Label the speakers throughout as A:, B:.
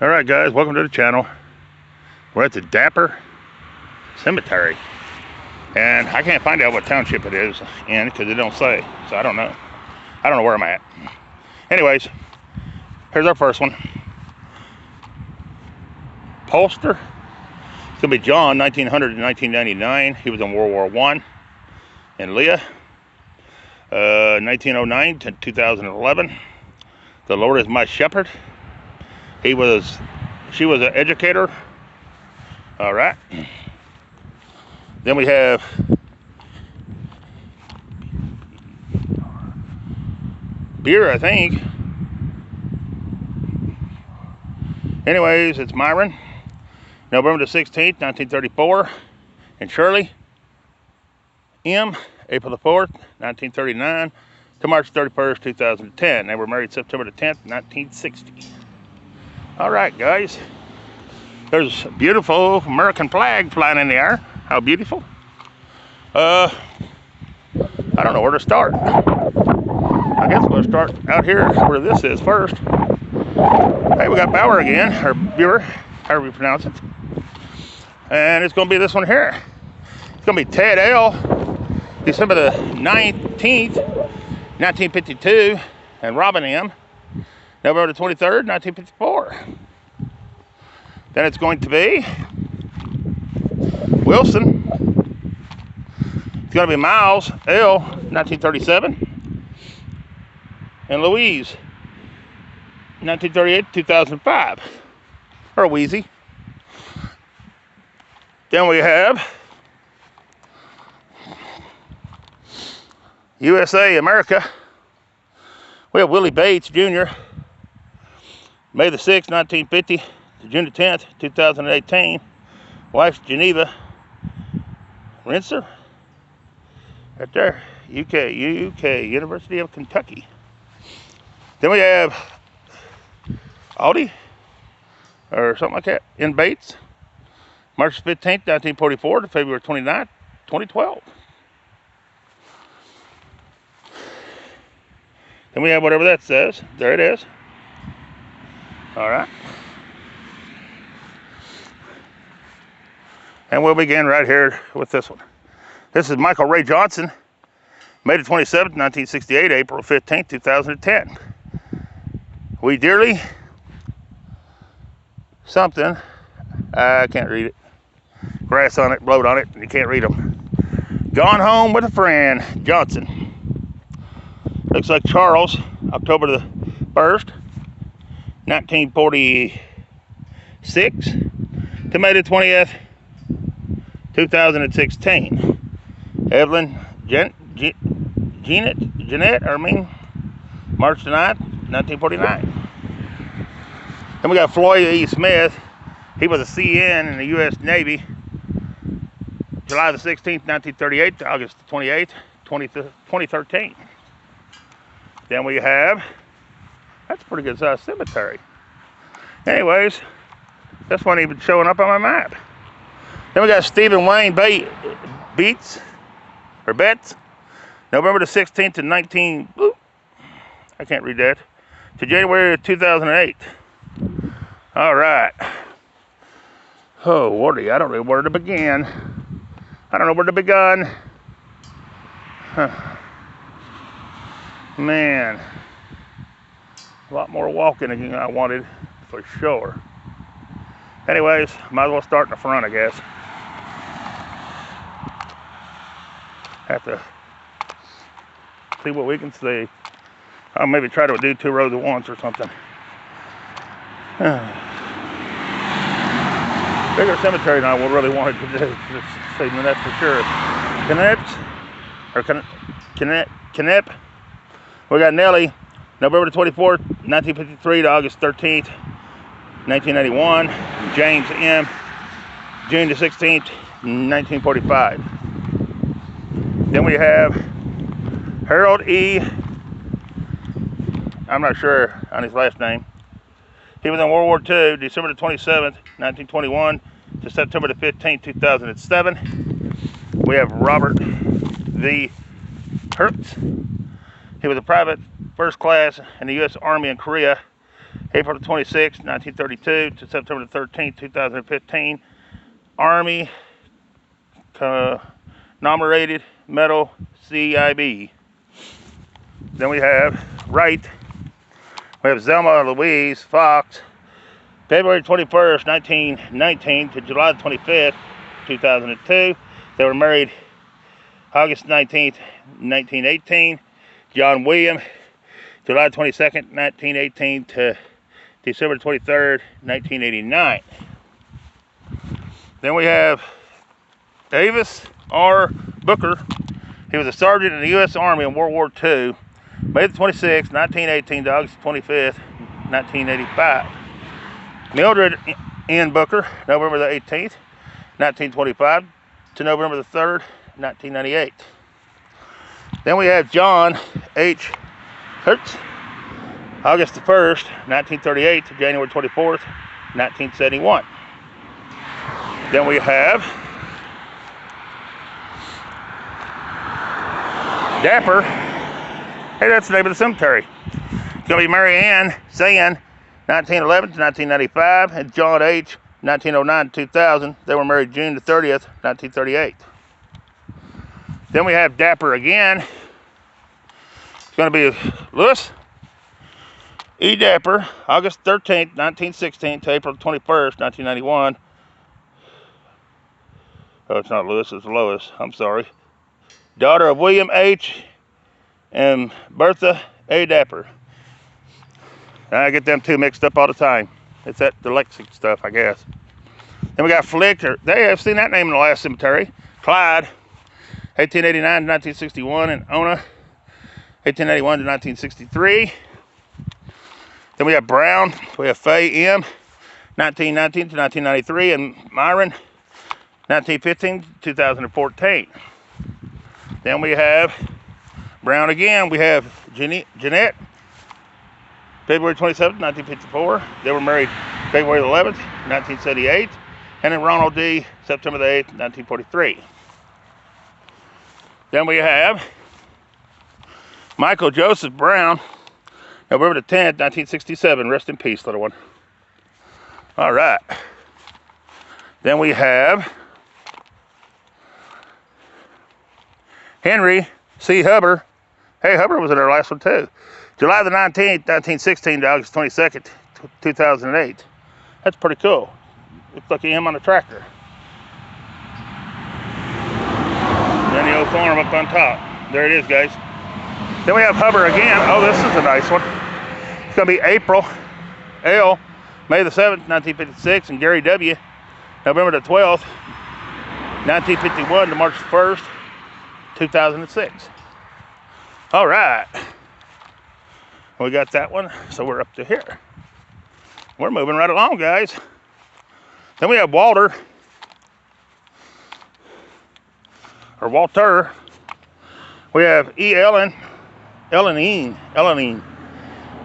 A: Alright guys, welcome to the channel. We're at the Dapper Cemetery. And I can't find out what township it is in because it don't say. So I don't know. I don't know where I'm at. Anyways, here's our first one. Polster. It's going to be John, 1900 to 1999. He was in World War I. And Leah, 1909 to 2011. The Lord is my shepherd. She was an educator. All right. Then we have beer, I think. Anyways, it's Myron. November the 16th, 1934. And Shirley M. April the 4th, 1939 to March 31st, 2010. They were married September the 10th, 1960. All right, guys. There's a beautiful American flag flying in the air. How beautiful. I don't know where to start. I guess we'll start out here where this is first. Hey, we got Bauer again, or Buer, however you pronounce it. And it's going to be this one here. It's going to be Ted L. December the 19th, 1952. And Robin M. November the 23rd, 1954. Then it's going to be Wilson. It's going to be Miles L. 1937. And Louise, 1938, 2005. Or Wheezy. Then we have USA, America. We have Willie Bates, Jr. May the 6th, 1950 to June the 10th, 2018. Wife's Geneva Rinser. Right there. UK, University of Kentucky. Then we have Audi, or something like that, in Bates. March 15th, 1944 to February 29th, 2012. Then we have whatever that says. There it is. All right. And we'll begin right here with this one. This is Michael Ray Johnson, May the 27th, 1968, April 15th, 2010. We dearly something. I can't read it. Grass on it, bloat on it, and you can't read them. Gone home with a friend, Johnson. Looks like Charles, October the 1st, 1946 to May the 20th, 2016. Evelyn Jeanette, March the 9th, 1949. Then we got Floyd E. Smith. He was a CN in the U.S. Navy, July the 16th, 1938 to August the 28th, 2013. Then we have, that's a pretty good sized cemetery. Anyways, this one even showing up on my map. Then we got Stephen Wayne Betts, November the 16th to I can't read that, to January 2008. All right. Oh, Wardy, I don't know where to begin. I don't know where to begin. Huh. Man, a lot more walking than I wanted, for sure. Anyways, might as well start in the front, I guess. Have to see what we can see. I'll maybe try to do 2 rows at once or something. Bigger cemetery than I really wanted to do. Just saying that for sure. Kennep. We got Nellie, November the 24th, 1953 to August 13th, 1981. James M, June the 16th, 1945. Then we have Harold E. I'm not sure on his last name. He was in World War II, December the 27th, 1921 to September the 15th, 2007. We have Robert V. Hertz. He was a private first class in the U.S. Army in Korea April the 26th, 1932 to September the 13th, 2015. Army commemorated medal CIB. Then we have Wright. We have Zelma Louise Fox. February 21st, 1919 to July 25th, 2002. They were married August 19th, 1918. John William, July 22nd, 1918 to December 23rd, 1989. Then we have Davis R. Booker. He was a sergeant in the U.S. Army in World War II, May the 26th, 1918 to August 25th, 1985. Mildred N. Booker, November the 18th, 1925 to November the 3rd, 1998. Then we have John H. Hertz, August the 1st, 1938 to January 24th, 1971. Then we have Dapper. Hey, that's the name of the cemetery. It's going to be Mary Ann Sand, 1911 to 1995, and John H., 1909 to 2000. They were married June the 30th, 1938. Then we have Dapper again. It's going to be Lewis E. Dapper, August 13th, 1916 to April 21st, 1991. Oh, it's not Lewis, it's Lois. I'm sorry. Daughter of William H. and Bertha A. Dapper. I get them two mixed up all the time. It's that dyslexic stuff, I guess. Then we got Flick, or they have seen that name in the last cemetery. Clyde, 1889 to 1961, and Ona, 1881 to 1963. Then we have Brown, we have Faye M, 1919 to 1993, and Myron, 1915 to 2014. Then we have Brown again. We have Jeanette, February 27th, 1954. They were married February 11th, 1978. And then Ronald D., September the 8th, 1943. Then we have Michael Joseph Brown, November the 10th, 1967. Rest in peace, little one. All right. Then we have Henry C. Hubbard. Hey, Hubbard was in our last one too. July the 19th, 1916 to August 22nd, 2008. That's pretty cool. Looks like him on a tractor. Then the old farm up on top. There it is, guys. Then we have Hubbard again. Oh, this is a nice one. It's going to be April L, May the 7th, 1956, and Gary W, November the 12th, 1951 to March 1st, 2006. All right. We got that one, so we're up to here. We're moving right along, guys. Then we have Walter, or Walter. We have E. Ellenine,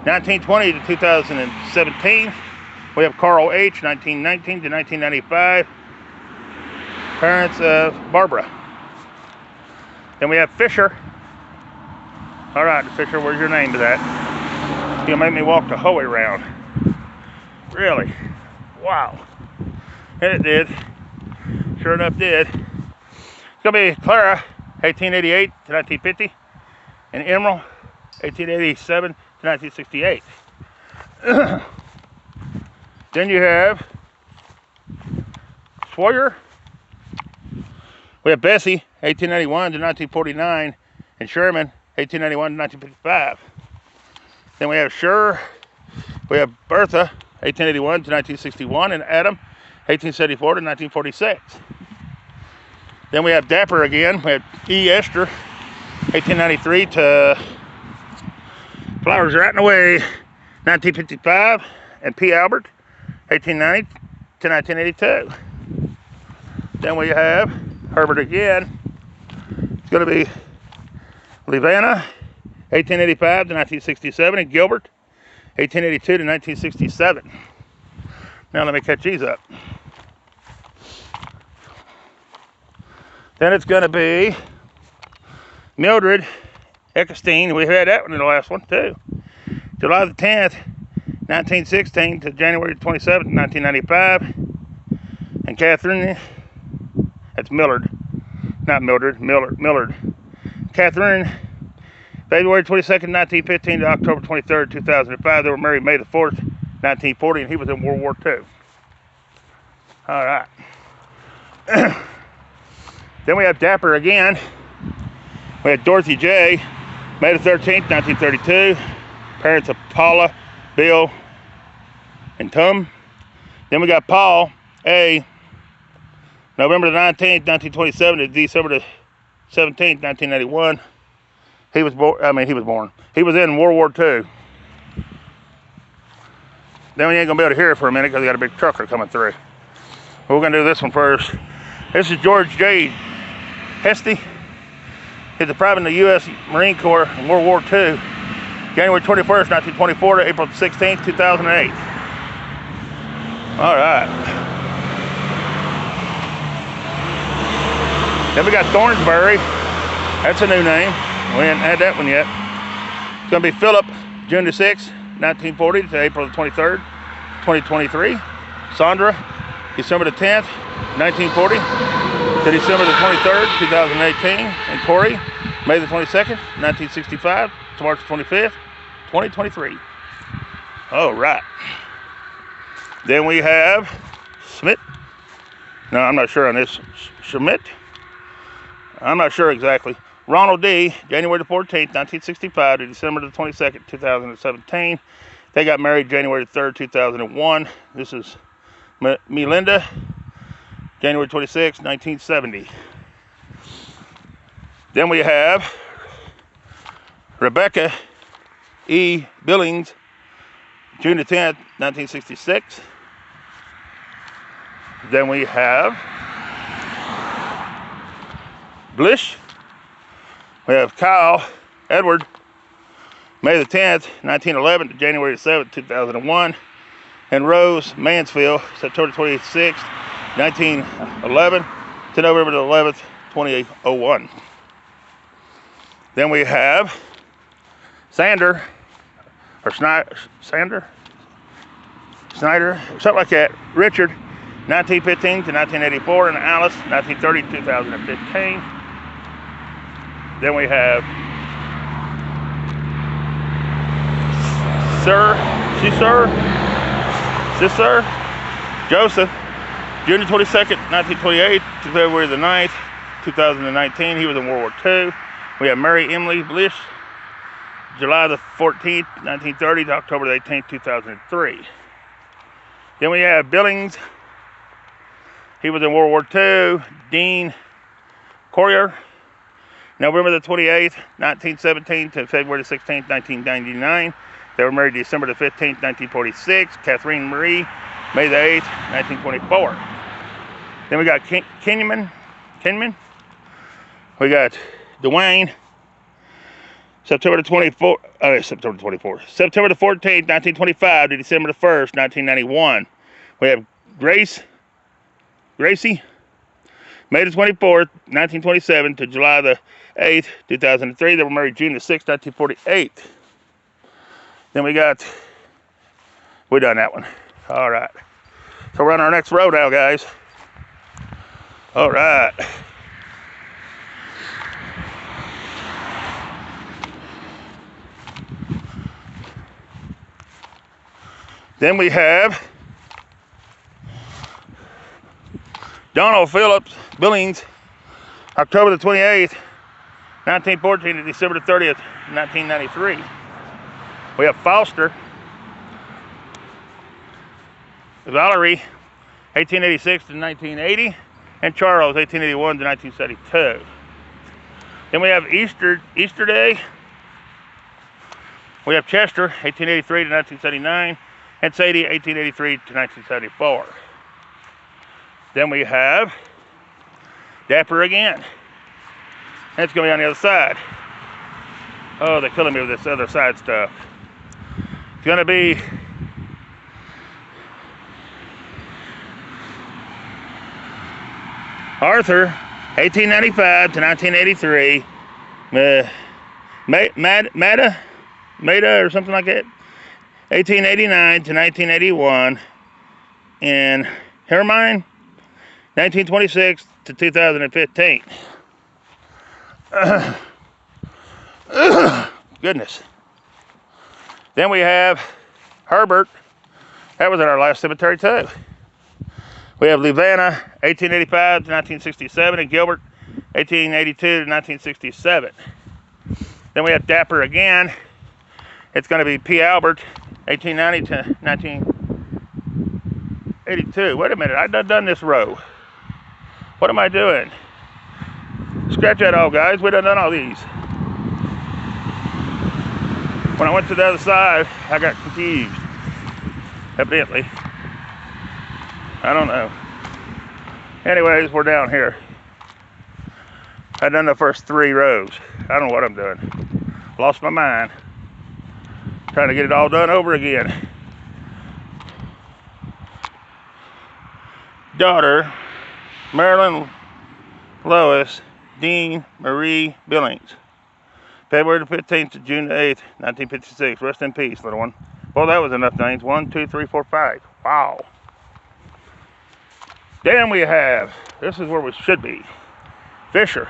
A: 1920 to 2017. We have Carl H., 1919 to 1995. Parents of Barbara. Then we have Fisher. All right, Fisher, where's your name to that? You'll make me walk the whole way around. Really? Wow. And it did. Sure enough did. It's going to be Clara, 1888 to 1950. And Emerald, 1887 to 1968. Then you have Sawyer. We have Bessie, 1891 to 1949. And Sherman, 1891 to 1955. Then we have Sher. We have Bertha, 1881 to 1961. And Adam, 1874 to 1946. Then we have Dapper again. We have E. Esther, 1893 to Flowers Right in the Way, 1955. And P. Albert, 1890 to 1982. Then we have Herbert again. It's going to be Levana, 1885 to 1967. And Gilbert, 1882 to 1967. Now let me catch these up. Then it's going to be Mildred Eckstein. We had that one in the last one too. July the 10th, 1916 to January 27, 1995. And Catherine, that's Millard, not Mildred, Millard. Catherine, February 22nd, 1915 to October 23rd, 2005. They were married May the 4th, 1940, and he was in World War II. All right. Then we have Dapper again. We had Dorothy J, May the 13th, 1932. Parents of Paula, Bill, and Tom. Then we got Paul A, November the 19th, 1927 to December the 17th, 1981. He was born. He was in World War II. Then we ain't gonna be able to hear it for a minute because we got a big trucker coming through. We're gonna do this one first. This is George J. Hesty. He's a private in the U.S. Marine Corps in World War II. January 21st, 1924 to April 16th, 2008. All right. Then we got Thornsbury. That's a new name. We haven't had that one yet. It's gonna be Philip, June the 6th, 1940 to April the 23rd, 2023. Sandra, December the 10th, 1940 to December the 23rd, 2018. And Corey, May the 22nd, 1965 to March 25th, 2023. All right. Then we have Schmidt. No, I'm not sure on this. Schmidt. I'm not sure exactly. Ronald D, January the 14th, 1965 to December the 22nd, 2017. They got married January the 3rd, 2001. This is Melinda, January 26th, 1970. Then we have Rebecca E. Billings, June the 10th, 1966. Then we have Blish. We have Kyle Edward, May the 10th, 1911 to January the 7th, 2001. And Rose Mansfield, September 26th, 1911 to November the 11th, 2001. Then we have Snyder, something like that. Richard, 1915 to 1984, and Alice, 1930 to 2015. Then we have Sister Joseph, June 22nd, 1928 to February the 9th, 2019. He was in World War II. We have Mary Emily Blish, July the 14th, 1930 to October the 18th, 2003. Then we have Billings. He was in World War II. Dean Corrier, November the 28th, 1917 to February the 16th, 1999. They were married December the 15th, 1946. Catherine Marie, May the 8th, 1924. Then we got Kenman. We got Dwayne, September the 14th, 1925 to December the 1st, 1991. We have Gracie, May the 24th, 1927 to July the 8th, 2003. They were married June the 6th, 1948. Then we done that one. All right. So we're on our next row now, guys. All right. Then we have Donald Phillips Billings, October the 28th, 1914 to December the 30th, 1993. We have Foster Valerie, 1886 to 1980, and Charles, 1881 to 1972. Then we have Easter Day. We have Chester, 1883 to 1979, and Sadie, 1883 to 1974. Then we have Dapper again. That's going to be on the other side. Oh, they're killing me with this other side stuff. It's going to be Arthur, 1895 to 1983. Maida or something like that. 1889 to 1981. And Hermine, 1926 to 2015. Goodness. Then we have Herbert. That was in our last cemetery too. We have Levana, 1885 to 1967, and Gilbert, 1882 to 1967. Then we have Dapper again. It's going to be P. Albert, 1890 to 1982. Wait a minute, I've done this row. What am I doing? Scratch that all, guys. We done all these. When I went to the other side, I got confused. Evidently. I don't know. Anyways, we're down here. I've done the first 3 rows. I don't know what I'm doing. Lost my mind. Trying to get it all done over again. Daughter, Marilyn Lois Dean Marie Billings. February the 15th to June the 8th, 1956. Rest in peace, little one. Well, that was enough names. 1, 2, 3, 4, 5. Wow. Then we have, this is where we should be. Fisher,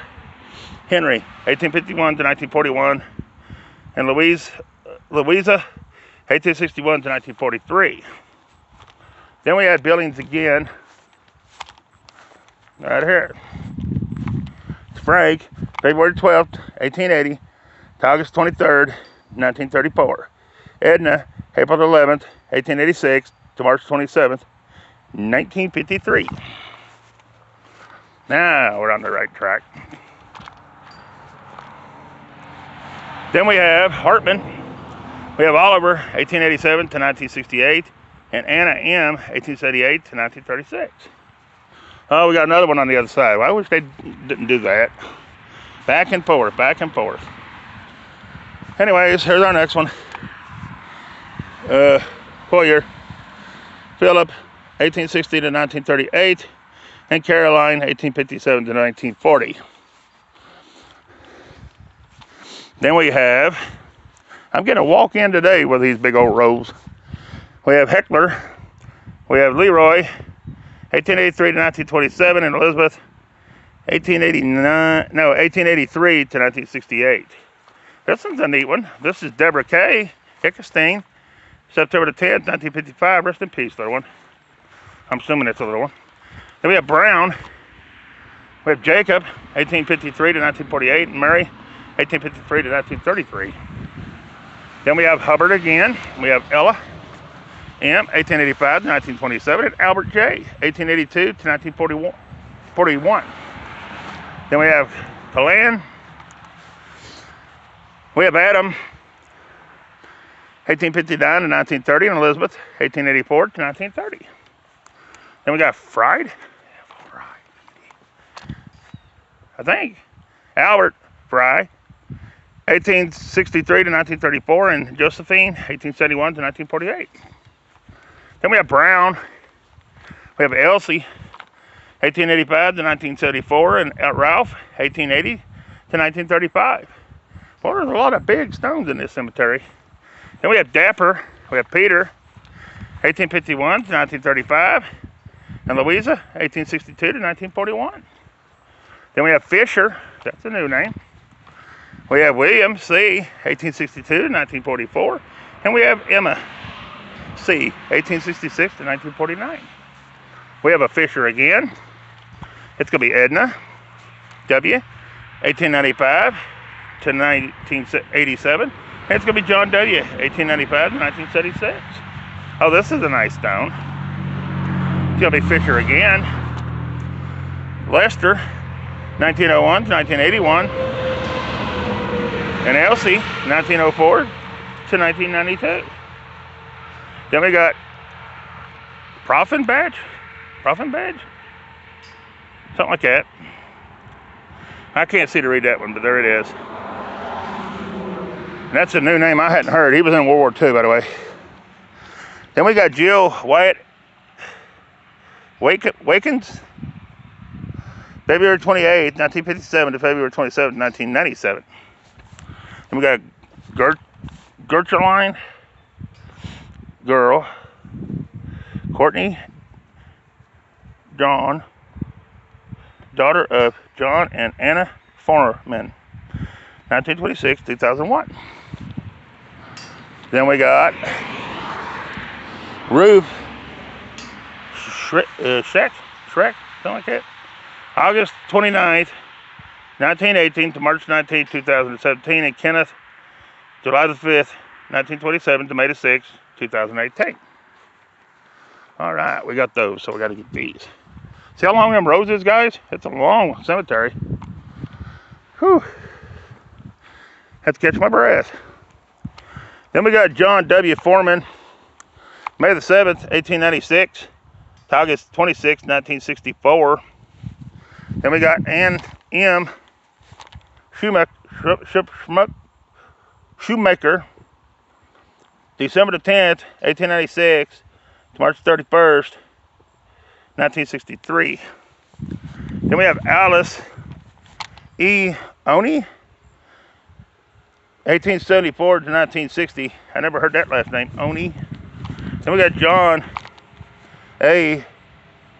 A: Henry, 1851 to 1941. And Louisa, 1861 to 1943. Then we had Billings again. Right here. It's Frank, February 12th, 1880 to August 23rd, 1934. Edna, April 11th, 1886 to March 27th, 1953. Now we're on the right track. Then we have Hartman. We have Oliver, 1887 to 1968, and Anna M, 1878 to 1936. Oh, we got another one on the other side. Well, I wish they didn't do that. Back and forth, back and forth. Anyways, here's our next one. Hoyer, Philip, 1860 to 1938, and Caroline, 1857 to 1940. Then we have, I'm getting a walk-in today with these big old rows. We have Heckler, we have Leroy, 1883 to 1927, and Elizabeth, 1883 to 1968. This one's a neat one. This is Deborah K. Hickestein, September the 10th, 1955. Rest in peace, little one. I'm assuming it's a little one. Then we have Brown. We have Jacob, 1853 to 1948, and Mary, 1853 to 1933. Then we have Hubbard again. We have Ella M, 1885 to 1927, and Albert J, 1882 to 1941. Then we have Kalan. We have Adam, 1859 to 1930, and Elizabeth, 1884 to 1930. Then we got Fried, I think. Albert Fry, 1863 to 1934, and Josephine, 1871 to 1948. Then we have Brown. We have Elsie, 1885 to 1974, and Ralph, 1880 to 1935. Well, there's a lot of big stones in this cemetery. Then we have Dapper. We have Peter, 1851 to 1935, and Louisa, 1862 to 1941. Then we have Fisher. That's a new name. We have William C, 1862 to 1944, and we have Emma C, 1866 to 1949. We have a Fisher again. It's going to be Edna W, 1895 to 1987. And it's going to be John W, 1895 to 1976. Oh, this is a nice stone. It's going to be Fisher again. Lester, 1901 to 1981. And Elsie, 1904 to 1992. Then we got Profin Badge? Something like that. I can't see to read that one, but there it is. And that's a new name I hadn't heard. He was in World War II, by the way. Then we got Jill Wyatt Wakens, February 28, 1957 to February 27, 1997. Then we got Gertruline girl, Courtney John, daughter of John and Anna Foreman, 1926-2001. Then we got Ruth Shrek, something like that. August 29th, 1918 to March 19, 2017, and Kenneth, July the 5th, 1927 to May the 6th, 2018. All right, we got those, so we got to get these. See how long them rows is, guys? It's a long cemetery. Whew. Had to catch my breath. Then we got John W. Foreman, May the 7th, 1896 to August 26, 1964. Then we got Ann M. Shoemaker, December the 10th, 1896 to March 31st, 1963. Then we have Alice E. Oni, 1874 to 1960. I never heard that last name, Oni. Then we got John A.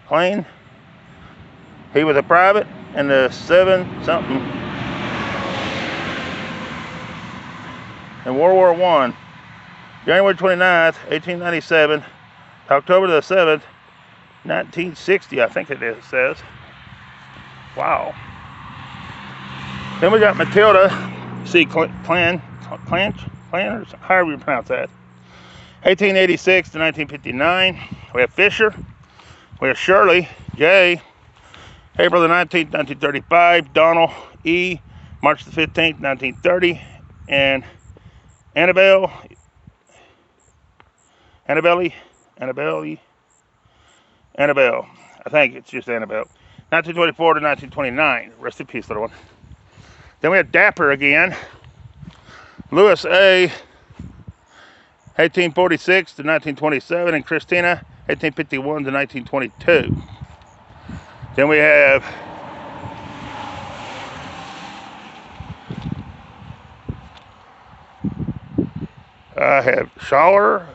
A: Plain. He was a private in the 7-something in World War I. January 29th, 1897 to October the 7th, 1960, I think it says. Wow. Then we got Matilda C. Clan, or however you pronounce that, 1886 to 1959. We have Fisher. We have Shirley J. April the 19th, 1935. Donald E. March the 15th, 1930. And Annabelle, I think it's just Annabelle, 1924 to 1929. Rest in peace, little one. Then we have Dapper again. Louis A. 1846 to 1927, and Christina, 1851 to 1922. Then we have Sawyer.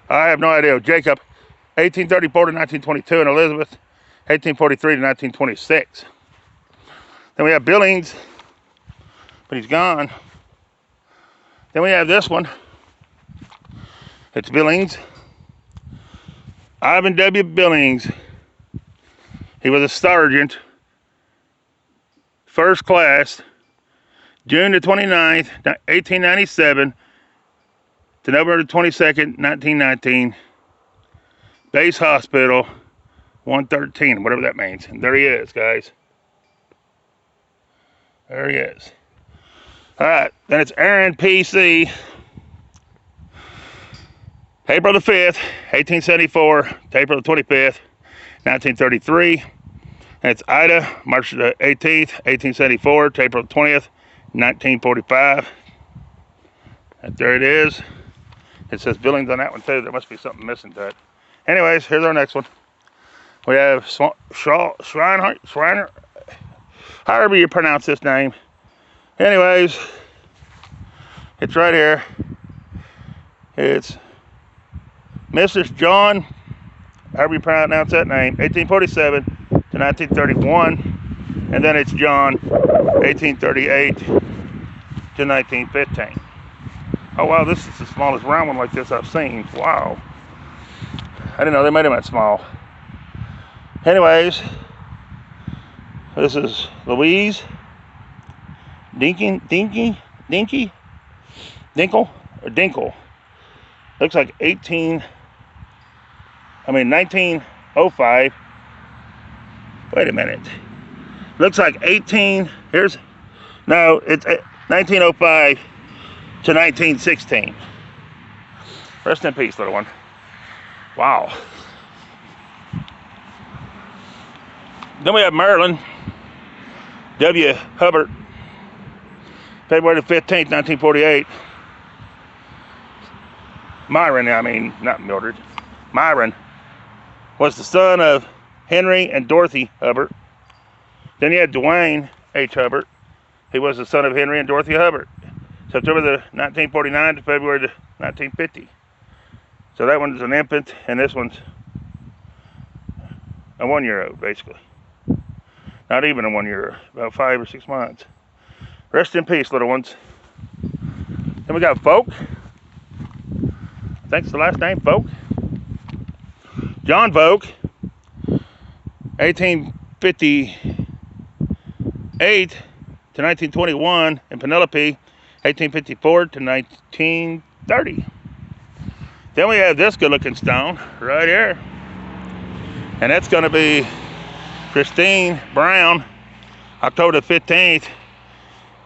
A: I have no idea. Jacob, 1834 to 1922, and Elizabeth, 1843 to 1926. Then we have Billings, but he's gone. Then we have this one. It's Billings. Ivan W. Billings. He was a sergeant, first class, June the 29th, 1897 to November the 22nd, 1919. Base Hospital, 113, whatever that means. And there he is, guys. There he is. All right, then it's Aaron P.C. April the 5th, 1874 to April the 25th, 1933. And it's Ida, March the 18th, 1874 to April the 20th, 1945. And there it is. It says Billings on that one too. There must be something missing to it. Anyways, here's our next one. We have Schreiner, however you pronounce this name. Anyways, it's right here. It's Mrs. John, however you pronounce that name, 1847 to 1931. And then it's John, 1838 to 1915. Oh wow, this is the smallest round one like this I've seen. Wow. I didn't know they made them that small. Anyways, this is Louise Dinkle. Looks like 1905. Wait a minute. Looks like 18. It's 1905 to 1916. Rest in peace, little one. Wow. Then we have Marilyn W. Hubbard, February the 15th, 1948. Not Mildred. Myron was the son of Henry and Dorothy Hubbard. Then you had Dwayne H. Hubbard. He was the son of Henry and Dorothy Hubbard. September the 1949 to February the 1950. So that one's an infant, and this one's a 1 year old, basically. Not even a 1 year, about 5 or 6 months. Rest in peace, little ones. Then we got Folk. I think it's the last name, Folk. John Folk, 1858 to 1921, and Penelope, 1854 to 1930. Then we have this good-looking stone right here, and that's going to be Christine Brown, October the 15th,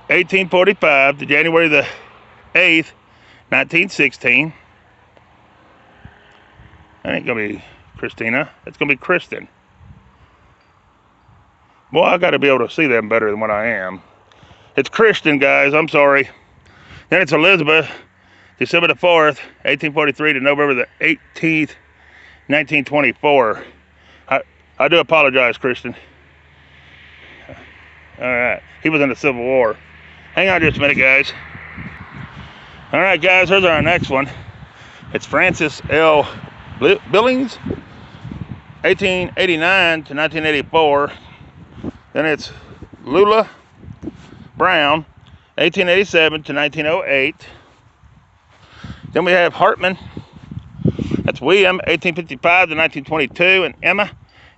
A: 1845 to January the 8th, 1916. That ain't gonna be Christina. It's gonna be Kristen. Boy, I gotta be able to see them better than what I am. It's Christian, guys. I'm sorry. Then it's Elizabeth, December the 4th, 1843 to November the 18th, 1924. I do apologize, Christian. All right. He was in the Civil War. Hang on just a minute, guys. All right, guys. Here's our next one. It's Francis L. Billings, 1889 to 1984. Then it's Lula Brown, 1887 to 1908. Then we have Hartman. That's William, 1855 to 1922, and Emma,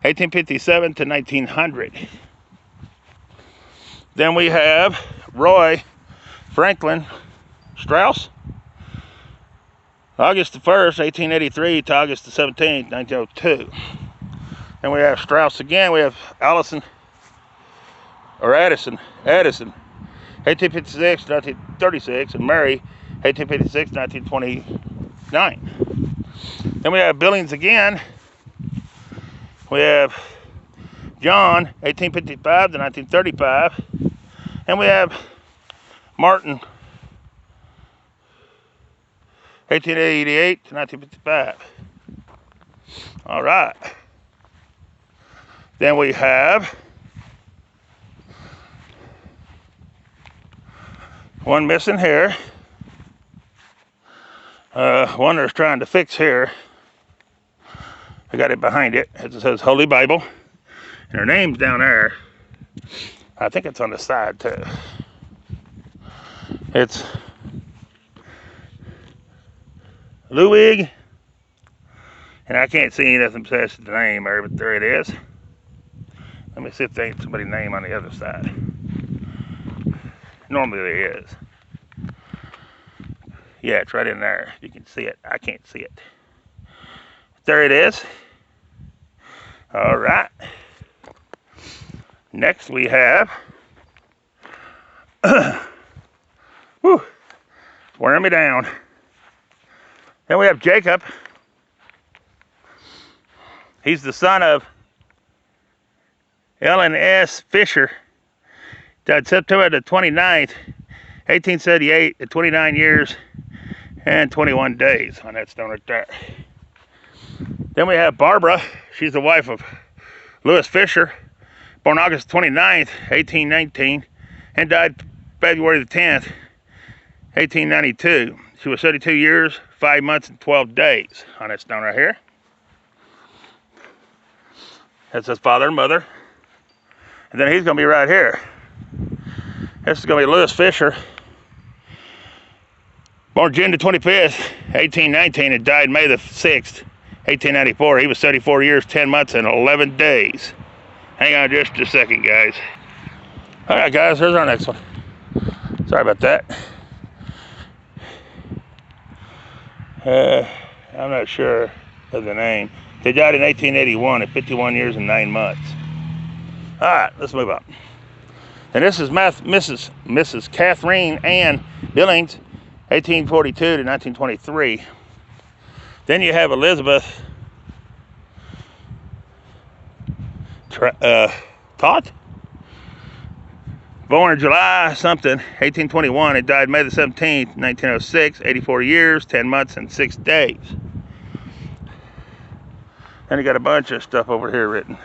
A: 1857 to 1900. Then we have Roy Franklin Strauss, August the 1st, 1883 to August the 17th, 1902. Then we have Strauss again. We have Addison, 1856 to 1936, and Mary, 1856 to 1929. Then we have Billings again. We have John, 1855 to 1935. And we have Martin, 1888 to 1955. All right. Then we have one missing here. One there's trying to fix here. I got it behind it. It says Holy Bible. And her name's down there. I think it's on the side too. It's Ludwig. And I can't see nothing besides the name there, but there it is. Let me see if there's somebody's name on the other side. Normally there is. Yeah, it's right in there. You can see it. I can't see it. There it is. All right. Next we have, whew, it's wearing me down. Then we have Jacob. He's the son of Ellen S. Fisher. Died September the 29th, 1878, at 29 years and 21 days on that stone right there. Then we have Barbara. She's the wife of Lewis Fisher, born August 29th, 1819, and died February the 10th, 1892. She was 32 years, 5 months, and 12 days on that stone right here. That's his father and mother. And then he's going to be right here. This is going to be Lewis Fisher, born June the 25th, 1819, and died May the 6th, 1894. He was 34 years, 10 months, and 11 days. Hang on just a second, guys. All right, guys, here's our next one. Sorry about that. I'm not sure of the name. They died in 1881 at 51 years and 9 months. All right, let's move on. And this is Mrs. Catherine Ann Billings, 1842 to 1923. Then you have Elizabeth Cott, born July something, 1821, and died May the 17th, 1906, 84 years, 10 months, and 6 days. Then you got a bunch of stuff over here written.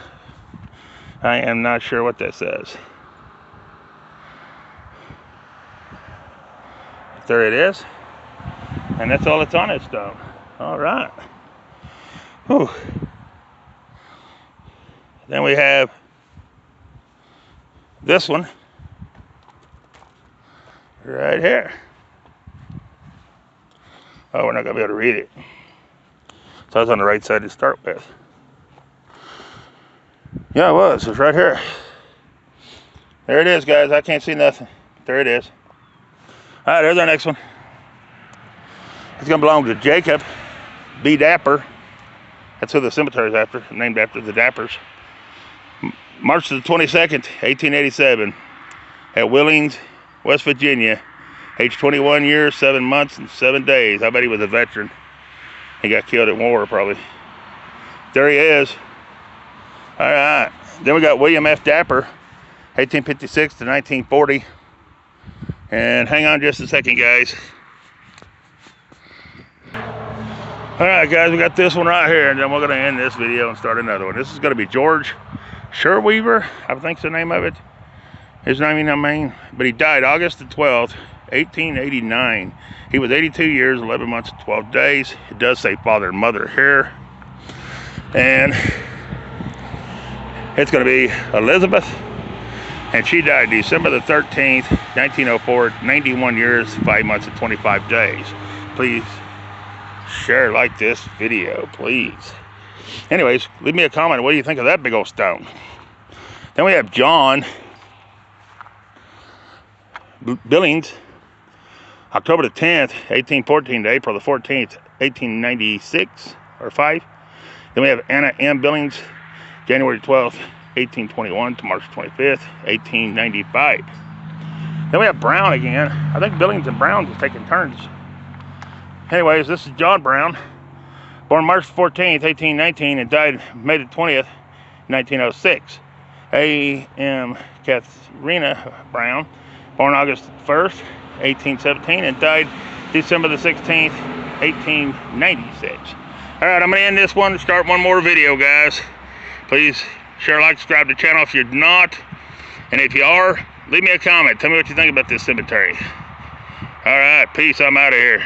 A: I am not sure what that says. There it is. And that's all that's on it stone. All right. Whew. Then we have this one right here. Oh, we're not gonna be able to read it. So I was on the right side to start with. Yeah, it was. It's right here. There it is, guys. I can't see nothing. There it is. All right, there's our next one. It's gonna belong to Jacob B. Dapper. That's who the cemetery is after, named after the Dappers. March the 22nd, 1887, at Willings, West Virginia, age 21 years, 7 months, and 7 days. I bet he was a veteran. He got killed in war, probably. There he is. All right. Then we got William F. Dapper, 1856 to 1940. And hang on just a second, guys. All right, guys, we got this one right here, and then we're going to end this video and start another one. This is going to be George Sherweaver, I think's the name of it. His name, I mean, but he died August the 12th, 1889. He was 82 years, 11 months, 12 days. It does say father and mother here. And it's going to be Elizabeth, and she died December the 13th, 1904, 91 years, 5 months, and 25 days. Please share, like this video, please. Anyways, leave me a comment. What do you think of that big old stone? Then we have John Billings, October the 10th, 1814 to April the 14th, 1896 or 5. Then we have Anna M. Billings, January 12th, 1821 to March 25th, 1895. Then we have Brown again. I think Billings and Brown is taking turns. Anyways, this is John Brown, born March 14th, 1819, and died May the 20th, 1906. A.M. Katharina Brown, born August 1st, 1817, and died December the 16th, 1896. All right, I'm going to end this one and start one more video, guys. Please share, like, subscribe to the channel if you're not. And if you are, leave me a comment. Tell me what you think about this cemetery. All right, peace. I'm out of here.